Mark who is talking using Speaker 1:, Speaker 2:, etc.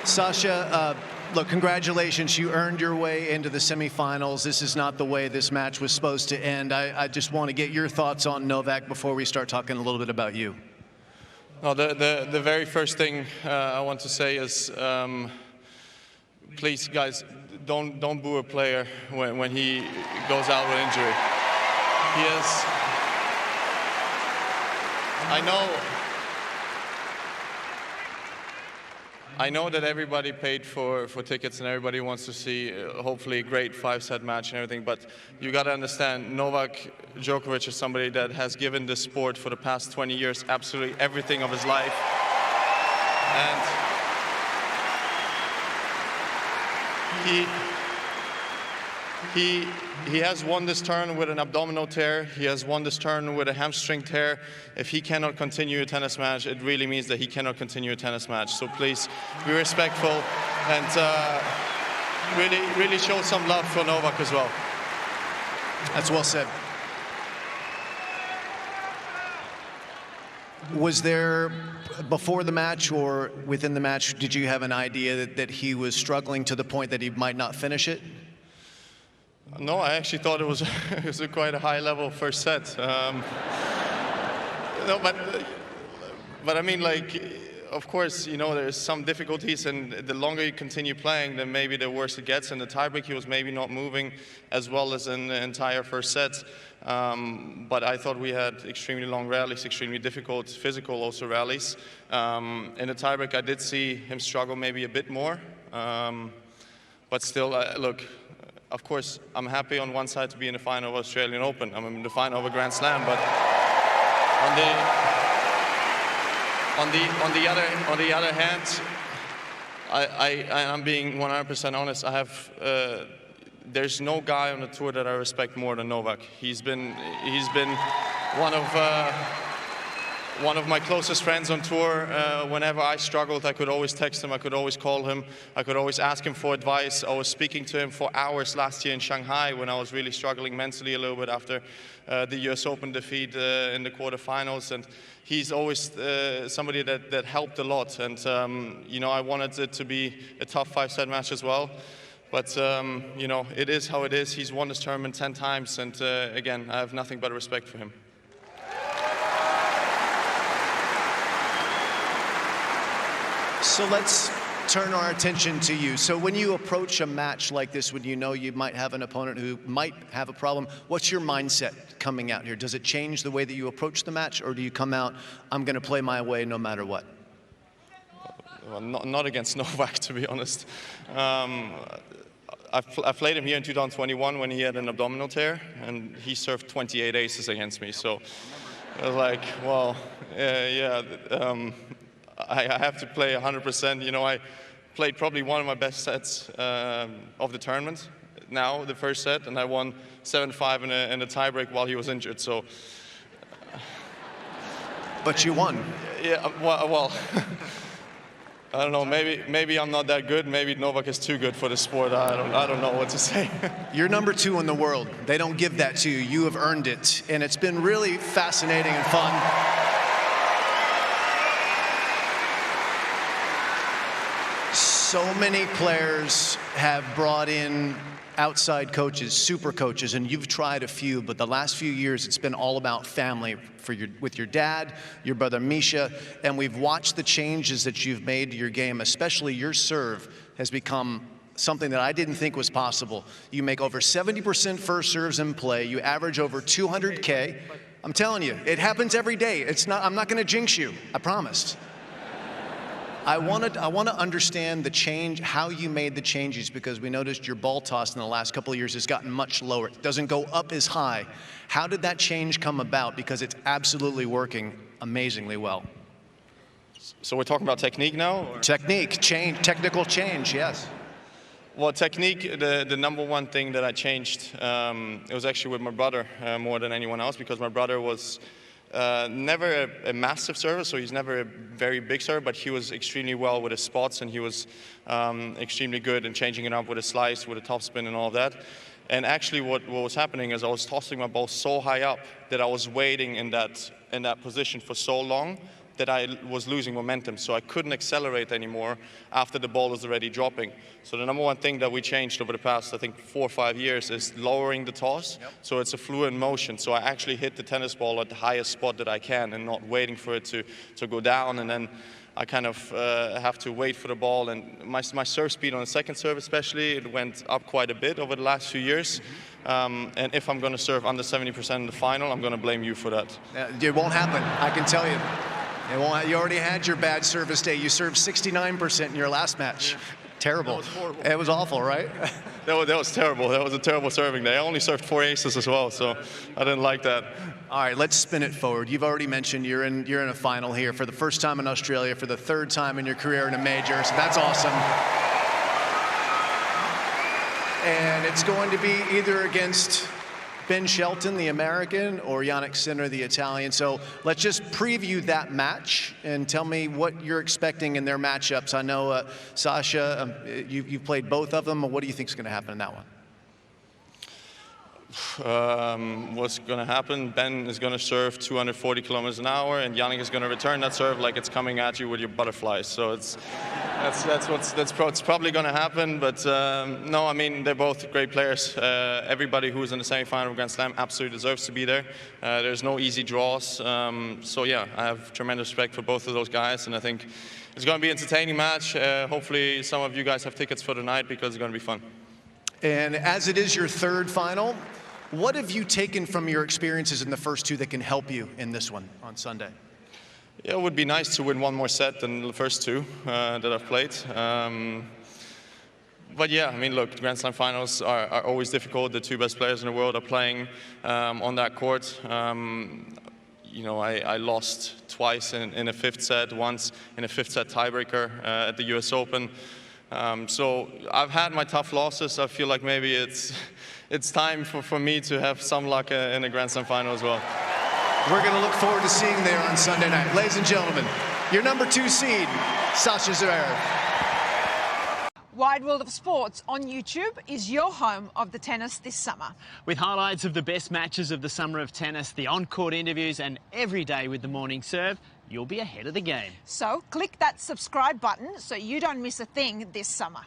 Speaker 1: Sasha, look, congratulations. You earned your way into the semifinals. This is not the way this match was supposed to end. I just want to get your thoughts on Novak before we start talking a little bit about you.
Speaker 2: No, the very first thing I want to say is, please, guys, don't boo a player when he goes out with injury. He is. I know that everybody paid for tickets and everybody wants to see hopefully a great 5-set match and everything, but you got to understand, Novak Djokovic is somebody that has given this sport for the past 20 years absolutely everything of his life. And he has won this turn with an abdominal tear. He has won this turn with a hamstring tear. If he cannot continue a tennis match, it really means that he cannot continue a tennis match. So please be respectful and really show some love for Novak as well.
Speaker 1: That's well said. Was there, before the match or within the match, did you have an idea that he was struggling to the point that he might not finish it?
Speaker 2: No, I actually thought it was quite a high-level first set. No, but I mean, like, of course, you know, there's some difficulties, and the longer you continue playing, then maybe the worse it gets. And the tiebreak, he was maybe not moving as well as in the entire first set. But I thought we had extremely long rallies, extremely difficult, physical also rallies. In the tiebreak, I did see him struggle maybe a bit more. But still, look. Of course, I'm happy on one side to be in the final of Australian Open. I'm in the final of a Grand Slam, but on the other hand, I'm being 100% honest. There's no guy on the tour that I respect more than Novak. He's been one of my closest friends on tour. Whenever I struggled, I could always text him, I could always call him, I could always ask him for advice. I was speaking to him for hours last year in Shanghai when I was really struggling mentally a little bit after the US Open defeat in the quarterfinals. And he's always somebody that helped a lot. And, you know, I wanted it to be a tough 5-set match as well. But, you know, it is how it is. He's won this tournament 10 times. And, again, I have nothing but respect for him.
Speaker 1: So let's turn our attention to you. So when you approach a match like this, when you know you might have an opponent who might have a problem, what's your mindset coming out here? Does it change the way that you approach the match, or do you come out, I'm going to play my way no matter what?
Speaker 2: Well, not against Novak, to be honest. I played him here in 2021 when he had an abdominal tear, and he served 28 aces against me. So I was like, well, I have to play 100%. You know, I played probably one of my best sets of the tournament. Now, the first set, and I won 7-5 in a tiebreak while he was injured. So,
Speaker 1: but you won.
Speaker 2: Yeah. Well, I don't know. Maybe I'm not that good. Maybe Novak is too good for the sport. I don't know what to say.
Speaker 1: You're number 2 in the world. They don't give that to you. You have earned it, and it's been really fascinating and fun. So many players have brought in outside coaches, super coaches, and you've tried a few, but the last few years it's been all about family with your dad, your brother Misha, and we've watched the changes that you've made to your game, especially your serve has become something that I didn't think was possible. You make over 70% first serves in play, you average over 200K. I'm telling you, it happens every day. I'm not gonna jinx you, I promised. I want to understand the change, how you made the changes, because we noticed your ball toss in the last couple of years has gotten much lower. It doesn't go up as high. How did that change come about? Because it's absolutely working amazingly well.
Speaker 2: So we're talking about technique now? Or?
Speaker 1: Technique, change, technical change, yes.
Speaker 2: Well, technique, the number one thing that I changed, it was actually with my brother more than anyone else, because my brother was never a massive server, so he's never a very big server, but he was extremely well with his spots, and he was extremely good in changing it up with a slice, with a topspin and all of that. And actually what was happening is I was tossing my ball so high up that I was waiting in that position for so long that I was losing momentum, so I couldn't accelerate anymore after the ball was already dropping. So the number one thing that we changed over the past, I think, 4 or 5 years is lowering the toss.
Speaker 1: Yep.
Speaker 2: So it's a fluid motion. So I actually hit the tennis ball at the highest spot that I can and not waiting for it to go down, and then I kind of have to wait for the ball. And my serve speed on the second serve especially, it went up quite a bit over the last few years. And if I'm going to serve under 70% in the final, I'm going to blame you for that.
Speaker 1: It won't happen, I can tell you. It won't. You already had your bad service day. You served 69% in your last match. Yeah. Terrible.
Speaker 2: That was horrible.
Speaker 1: It was awful, right?
Speaker 2: That was terrible. That was a terrible serving day. I only served 4 aces as well, so I didn't like that.
Speaker 1: All right, let's spin it forward. You've already mentioned you're in a final here for the first time in Australia, for the 3rd time in your career in a major, so that's awesome. And it's going to be either against Ben Shelton, the American, or Jannik Sinner, the Italian. So let's just preview that match and tell me what you're expecting in their matchups. I know, Sasha, you've played both of them. What do you think is going to happen in that one?
Speaker 2: What's going to happen? Ben is going to serve 240 kilometers an hour, and Jannik is going to return that serve like it's coming at you with your butterflies. So that's probably going to happen. But no, I mean, they're both great players. Everybody who's in the semifinal of Grand Slam absolutely deserves to be there. There's no easy draws. So yeah, I have tremendous respect for both of those guys, and I think it's going to be an entertaining match. Hopefully, some of you guys have tickets for tonight because it's going to be fun.
Speaker 1: And as it is your 3rd final, what have you taken from your experiences in the first 2 that can help you in this one on Sunday?
Speaker 2: Yeah, it would be nice to win 1 more set than the first 2 that I've played. But yeah, I mean, look, Grand Slam finals are always difficult. The 2 best players in the world are playing on that court. You know, I lost twice in a 5th set, once in a 5th set tiebreaker at the US Open. So I've had my tough losses. I feel like maybe it's time for me to have some luck in a Grand Slam final as well.
Speaker 1: We're going to look forward to seeing you there on Sunday night. Ladies and gentlemen, your number 2 seed, Sasha Zverev.
Speaker 3: Wide World of Sports on YouTube is your home of the tennis this summer.
Speaker 4: With highlights of the best matches of the summer of tennis, the on-court interviews and every day with the morning serve, you'll be ahead of the game.
Speaker 3: So click that subscribe button so you don't miss a thing this summer.